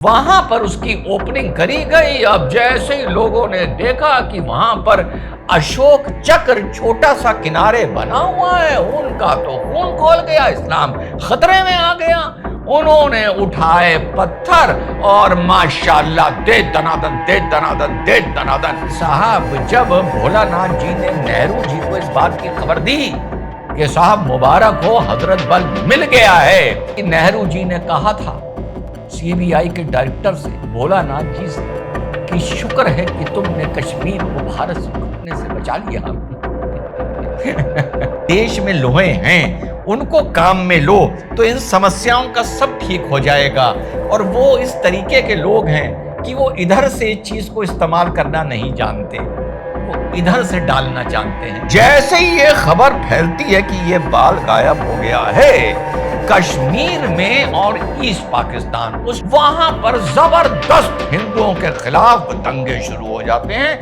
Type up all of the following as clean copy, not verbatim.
वहां पर उसकी ओपनिंग करी गई। अब जैसे ही लोगों ने देखा कि वहां पर अशोक चक्र छोटा सा किनारे बना हुआ है, उनका तो खून खौल गया, इस्लाम खतरे में आ गया। उन्होंने उठाए पत्थर और माशाल्लाह दे दनादन दे दनादन दे दनादन। साहब, जब भोलानाथ जी ने नेहरू जी को इस बात की खबर दी कि साहब मुबारक हो, हजरत बल मिल गया है, कि नेहरू जी ने कहा था सीबीआई के डायरेक्टर से, भोलानाथ जी से, कि शुक्र है कि तुमने कश्मीर को भारत से घुटने से बचा लिया। देश में लोहे हैं, उनको काम में लो तो इन समस्याओं का सब ठीक हो जाएगा। और वो इस तरीके के लोग हैं कि वो इधर से इस चीज को इस्तेमाल करना नहीं जानते, वो इधर से डालना जानते हैं। जैसे ही ये खबर फैलती है कि ये बाल गायब हो गया है कश्मीर में और ईस्ट पाकिस्तान, वहां पर जबरदस्त हिंदुओं के खिलाफ दंगे शुरू हो जाते हैं।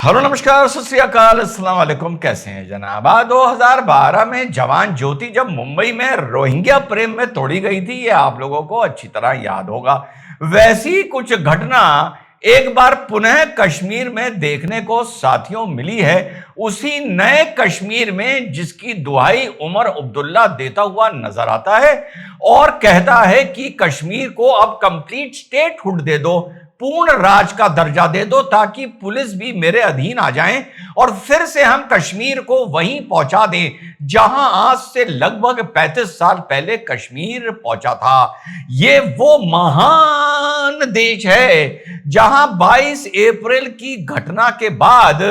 हेलो, नमस्कार, सत श्री अकाल, अस्सलाम वालेकुम। कैसे हैं जनाब? 2012 में जवान ज्योति जब मुंबई में रोहिंग्या प्रेम में तोड़ी गई थी, ये आप लोगों को अच्छी तरह याद होगा। वैसी कुछ घटना एक बार पुनः कश्मीर में देखने को साथियों मिली है। उसी नए कश्मीर में जिसकी दुहाई उमर अब्दुल्ला देता हुआ नजर आता है और कहता है कि कश्मीर को अब कंप्लीट स्टेटहुड दे दो, पूर्ण राज का दर्जा दे दो, ताकि पुलिस भी मेरे अधीन आ जाए और फिर से हम कश्मीर को वहीं पहुंचा दें जहां आज से लगभग 35 साल पहले कश्मीर पहुंचा था। ये वो महान देश है जहां 22 अप्रैल की घटना के बाद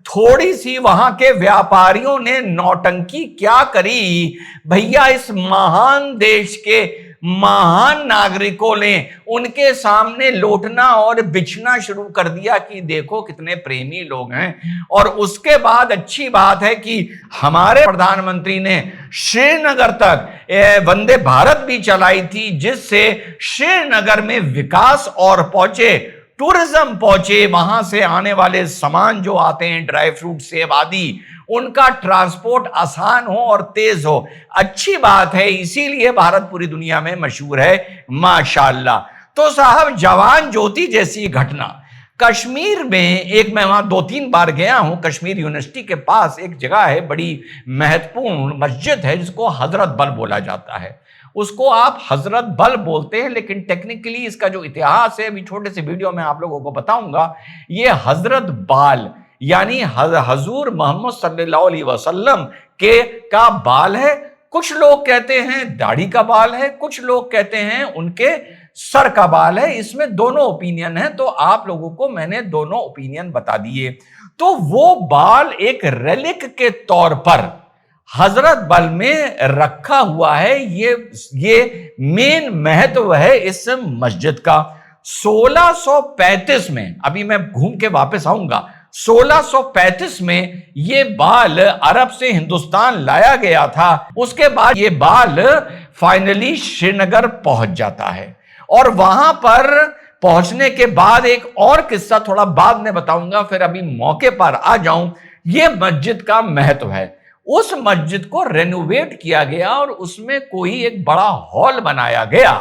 थोड़ी सी वहां के व्यापारियों ने नौटंकी क्या करी भैया, इस महान देश के महान नागरिकों ने उनके सामने लौटना और बिछना शुरू कर दिया कि देखो कितने प्रेमी लोग हैं। और उसके बाद अच्छी बात है कि हमारे प्रधानमंत्री ने श्रीनगर तक वंदे भारत भी चलाई थी, जिससे श्रीनगर में विकास और पहुंचे, टूरिज्म पहुंचे, वहां से आने वाले सामान जो आते हैं, ड्राई फ्रूट, सेब आदि, उनका ट्रांसपोर्ट आसान हो और तेज हो। अच्छी बात है, इसीलिए भारत पूरी दुनिया में मशहूर है, माशाल्लाह। तो साहब, जवान ज्योति जैसी घटना कश्मीर में, एक मैं वहां 2-3 बार गया हूं, कश्मीर यूनिवर्सिटी के पास एक जगह है, बड़ी महत्वपूर्ण मस्जिद है जिसको हजरत बल बोला जाता है। उसको आप हजरत बल बोलते हैं, लेकिन टेक्निकली इसका जो इतिहास है अभी छोटे से वीडियो में आप लोगों को बताऊंगा। ये हजरत बाल यानी हजूर मोहम्मद सल्लल्लाहु अलैहि वसल्लम के का बाल है। कुछ लोग कहते हैं दाढ़ी का बाल है, कुछ लोग कहते हैं उनके सर का बाल है। इसमें दोनों ओपिनियन है, तो आप लोगों को मैंने दोनों ओपिनियन बता दिए। तो वो बाल एक रेलिक के तौर पर हजरत बल में रखा हुआ है। ये मेन महत्व है इस मस्जिद का। 1635 में, अभी मैं घूम के वापस आऊंगा, 1635 में ये बाल अरब से हिंदुस्तान लाया गया था। उसके बाद ये बाल फाइनली श्रीनगर पहुंच जाता है और वहां पर पहुंचने के बाद एक और किस्सा थोड़ा बाद में बताऊंगा, फिर अभी मौके पर आ जाऊं। ये मस्जिद का महत्व है। उस मस्जिद को रेनोवेट किया गया और उसमें कोई एक बड़ा हॉल बनाया गया।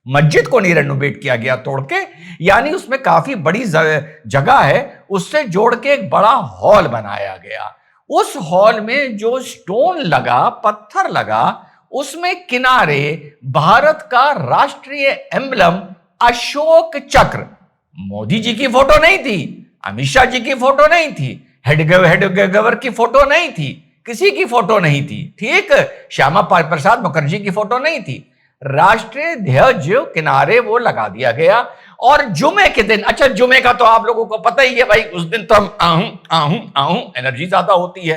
मस्जिद को नहीं रेनोवेट किया गया तोड़ के, यानी उसमें काफी बड़ी जगह है, उससे जोड़ के एक बड़ा हॉल बनाया गया। उस हॉल में जो स्टोन लगा, पत्थर लगा, उसमें किनारे भारत का राष्ट्रीय एम्बलम अशोक चक्र, मोदी जी की फोटो नहीं थी, अमित शाह जी की फोटो नहीं थी, हेड गवर्नर की फोटो नहीं थी, किसी की फोटो नहीं थी, ठीक, श्यामा प्रसाद मुखर्जी की फोटो नहीं थी। राष्ट्रीय ध्वज किनारे वो लगा दिया गया। और जुमे के दिन, अच्छा जुमे का तो आप लोगों को पता ही है भाई, उस दिन तो हम आहूं एनर्जी ज्यादा होती है।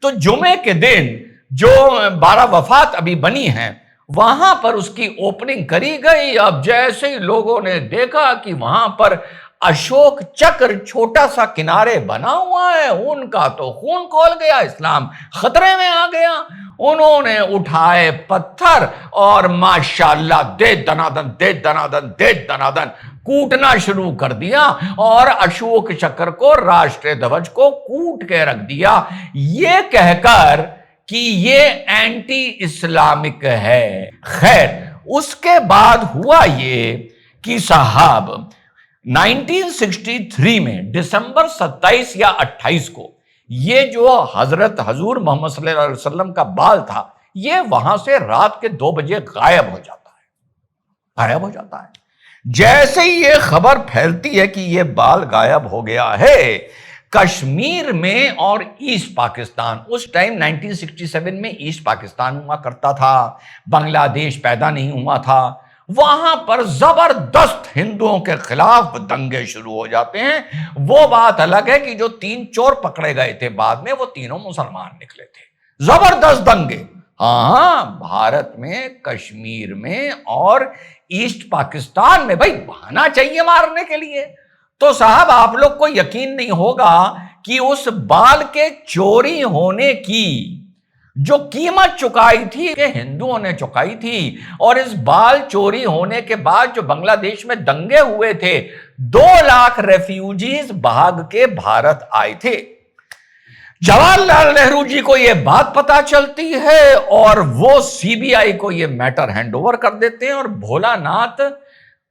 तो जुमे के दिन जो 12 वफात अभी बनी हैं, वहां पर उसकी ओपनिंग करी गई। अब जैसे ही लोगों ने देखा कि वहां पर अशोक चक्र छोटा सा किनारे बना हुआ है, उनका तो खून खौल गया, इस्लाम खतरे में आ गया। उन्होंने उठाए पत्थर और माशाल्लाह दे दनादन दे दनादन दे दनादन कूटना शुरू कर दिया और अशोक चक्र को, राष्ट्रीय ध्वज को कूट के रख दिया, ये कहकर कि ये एंटी इस्लामिक है। खैर, उसके बाद हुआ ये कि साहब 1963 में दिसंबर 27 या 28 को ये जो हजरत हजूर मोहम्मद सल्लल्लाहु अलैहि वसल्लम का बाल था, ये वहां से रात के 2 बजे गायब हो जाता है, गायब हो जाता है। जैसे ही ये खबर फैलती है कि ये बाल गायब हो गया है, कश्मीर में और ईस्ट पाकिस्तान, उस टाइम 1967 में ईस्ट पाकिस्तान हुआ करता था, बांग्लादेश पैदा नहीं हुआ था, वहां पर जबरदस्त हिंदुओं के खिलाफ दंगे शुरू हो जाते हैं। वो बात अलग है कि जो 3 चोर पकड़े गए थे बाद में, वो तीनों मुसलमान निकले थे। जबरदस्त दंगे, हाँ, भारत में, कश्मीर में और ईस्ट पाकिस्तान में। भाई बहाना चाहिए मारने के लिए। तो साहब आप लोग को यकीन नहीं होगा कि उस बाल के चोरी होने की जो कीमत चुकाई थी, कि हिंदुओं ने चुकाई थी, और इस बाल चोरी होने के बाद जो बांग्लादेश में दंगे हुए थे, 2 लाख रेफ्यूजीज भाग के भारत आए थे। जवाहरलाल नेहरू जी को यह बात पता चलती है और वो सीबीआई को यह मैटर हैंडओवर कर देते हैं, और भोलानाथ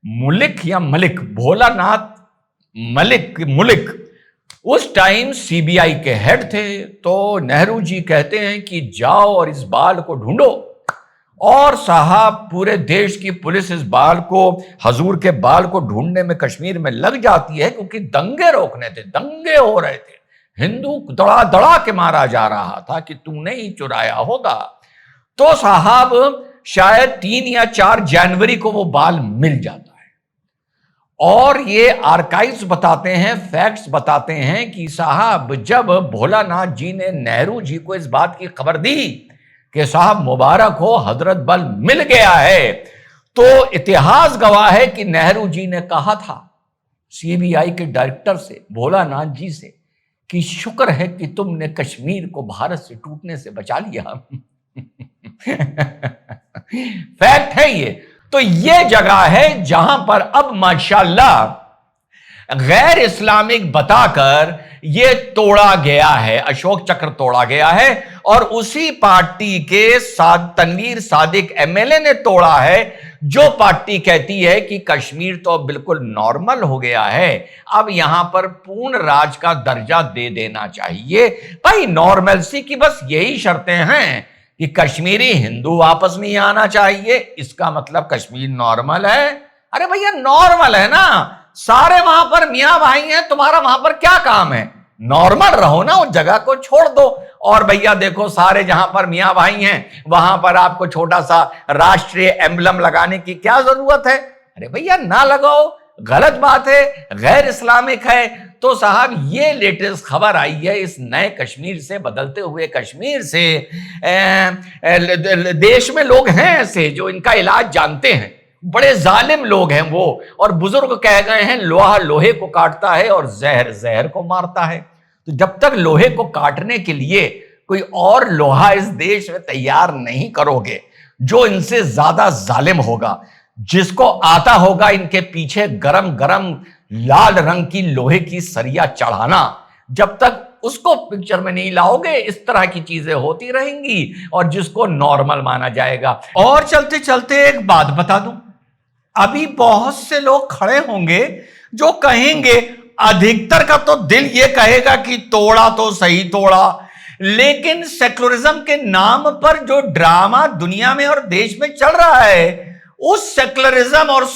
मुलिक या मलिक, भोलानाथ मलिक मुलिक उस टाइम सीबीआई के हेड थे। तो नेहरू जी कहते हैं कि जाओ और इस बाल को ढूंढो, और साहब पूरे देश की पुलिस इस बाल को, हजूर के बाल को ढूंढने में कश्मीर में लग जाती है, क्योंकि दंगे रोकने थे, दंगे हो रहे थे, हिंदू दड़ा दड़ा के मारा जा रहा था कि तूने ही चुराया होगा। तो साहब शायद 3 या 4 जनवरी को वो बाल मिल जाता है, और ये आर्काइव्स बताते हैं, फैक्ट्स बताते हैं कि साहब जब भोलानाथ जी ने नेहरू जी को इस बात की खबर दी कि साहब मुबारक हो, हजरत बल मिल गया है, तो इतिहास गवाह है कि नेहरू जी ने कहा था सीबीआई के डायरेक्टर से, भोलानाथ जी से, कि शुक्र है कि तुमने कश्मीर को भारत से टूटने से बचा लिया। फैक्ट है ये। तो ये जगह है जहां पर अब माशाल्लाह गैर इस्लामिक बताकर ये तोड़ा गया है, अशोक चक्र तोड़ा गया है, और उसी पार्टी के साथ तनवीर सादिक एमएलए ने तोड़ा है, जो पार्टी कहती है कि कश्मीर तो बिल्कुल नॉर्मल हो गया है, अब यहां पर पूर्ण राज का दर्जा दे देना चाहिए। भाई नॉर्मलसी की बस यही शर्तें हैं कि कश्मीरी हिंदू वापस नहीं आना चाहिए, इसका मतलब कश्मीर नॉर्मल है। अरे भैया नॉर्मल है ना, सारे वहां पर मियां भाई हैं, तुम्हारा वहां पर क्या काम है? नॉर्मल रहो ना, उस जगह को छोड़ दो। और भैया देखो, सारे जहां पर मियां भाई हैं वहां पर आपको छोटा सा राष्ट्रीय एम्बलम लगाने की क्या जरूरत है? अरे भैया ना लगाओ, गलत बात है, गैर इस्लामिक है। तो साहब ये लेटेस्ट खबर आई है इस नए कश्मीर से, बदलते हुए कश्मीर से। देश में लोग हैं ऐसे जो इनका इलाज जानते हैं, बड़े जालिम लोग हैं वो, और बुजुर्ग कह गए हैं लोहा लोहे को काटता है और जहर जहर को मारता है। तो जब तक लोहे को काटने के लिए कोई और लोहा इस देश में तैयार नहीं करोगे जो इनसे ज्यादा जालिम होगा, जिसको आता होगा इनके पीछे गरम गरम लाल रंग की लोहे की सरिया चढ़ाना, जब तक उसको पिक्चर में नहीं लाओगे इस तरह की चीजें होती रहेंगी, और जिसको नॉर्मल माना जाएगा। और चलते चलते एक बात बता दूं, अभी बहुत से लोग खड़े होंगे जो कहेंगे, अधिकतर का तो दिल ये कहेगा कि तोड़ा तो सही तोड़ा, लेकिन सेक्युलरिज्म के नाम पर जो ड्रामा दुनिया में और देश में चल रहा है, उस सेक्युलरिज्म और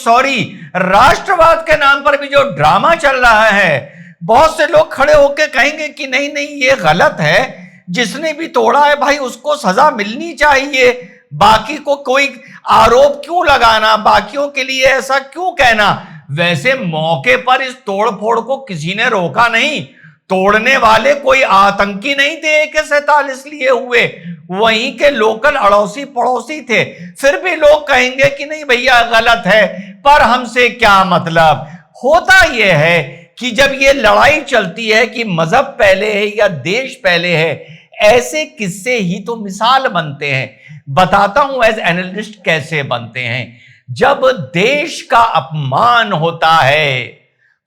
राष्ट्रवाद के नाम पर भी जो ड्रामा चल रहा है, बहुत से लोग खड़े होकर कहेंगे कि नहीं नहीं ये गलत है, जिसने भी तोड़ा है भाई उसको सजा मिलनी चाहिए, बाकी को कोई आरोप क्यों लगाना, बाकियों के लिए ऐसा क्यों कहना। वैसे मौके पर इस तोड़फोड़ को किसी ने रोका नहीं, तोड़ने वाले कोई आतंकी नहीं थे AK-47 लिए हुए, वहीं के लोकल अड़ोसी पड़ोसी थे। फिर भी लोग कहेंगे कि नहीं भैया गलत है, पर हमसे क्या मतलब। होता यह है कि जब ये लड़ाई चलती है कि मजहब पहले है या देश पहले है, ऐसे किस्से ही तो मिसाल बनते हैं। बताता हूं एज एनालिस्ट कैसे बनते हैं। जब देश का अपमान होता है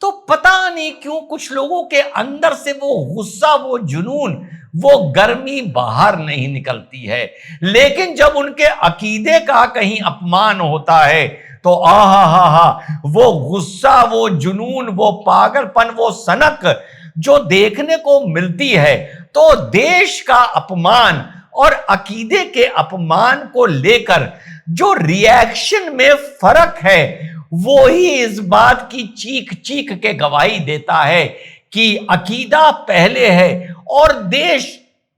तो पता नहीं क्यों कुछ लोगों के अंदर से वो गुस्सा, वो जुनून, वो गर्मी बाहर नहीं निकलती है। लेकिन जब उनके अकीदे का कहीं अपमान होता है तो आहा हा हा, वो गुस्सा, वो जुनून, वो पागलपन, वो सनक जो देखने को मिलती है। तो देश का अपमान और अकीदे के अपमान को लेकर जो रिएक्शन में फर्क है वो ही इस बात की चीख चीख के गवाही देता है कि अकीदा पहले है और देश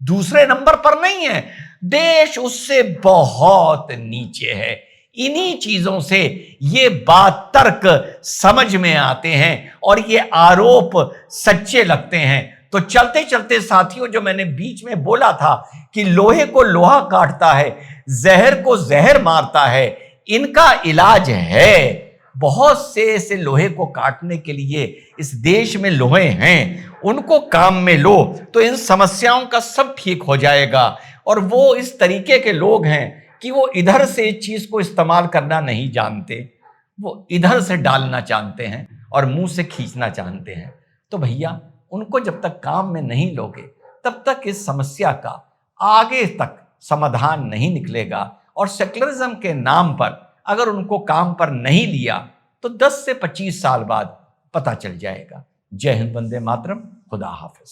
दूसरे नंबर पर नहीं है, देश उससे बहुत नीचे है। इन्हीं चीजों से ये बात तर्क समझ में आते हैं और ये आरोप सच्चे लगते हैं। तो चलते चलते साथियों, जो मैंने बीच में बोला था कि लोहे को लोहा काटता है, जहर को जहर मारता है, इनका इलाज है। बहुत से ऐसे लोहे को काटने के लिए इस देश में लोहे हैं, उनको काम में लो तो इन समस्याओं का सब ठीक हो जाएगा। और वो इस तरीके के लोग हैं कि वो इधर से इस चीज को इस्तेमाल करना नहीं जानते, वो इधर से डालना जानते हैं और मुंह से खींचना जानते हैं। तो भैया, उनको जब तक काम में नहीं लोगे तब तक इस समस्या का आगे तक समाधान नहीं निकलेगा। और सेक्युलरिज्म के नाम पर अगर उनको काम पर नहीं लिया तो 10 से 25 साल बाद पता चल जाएगा। जय हिंद, वंदे मातरम, खुदा हाफिज।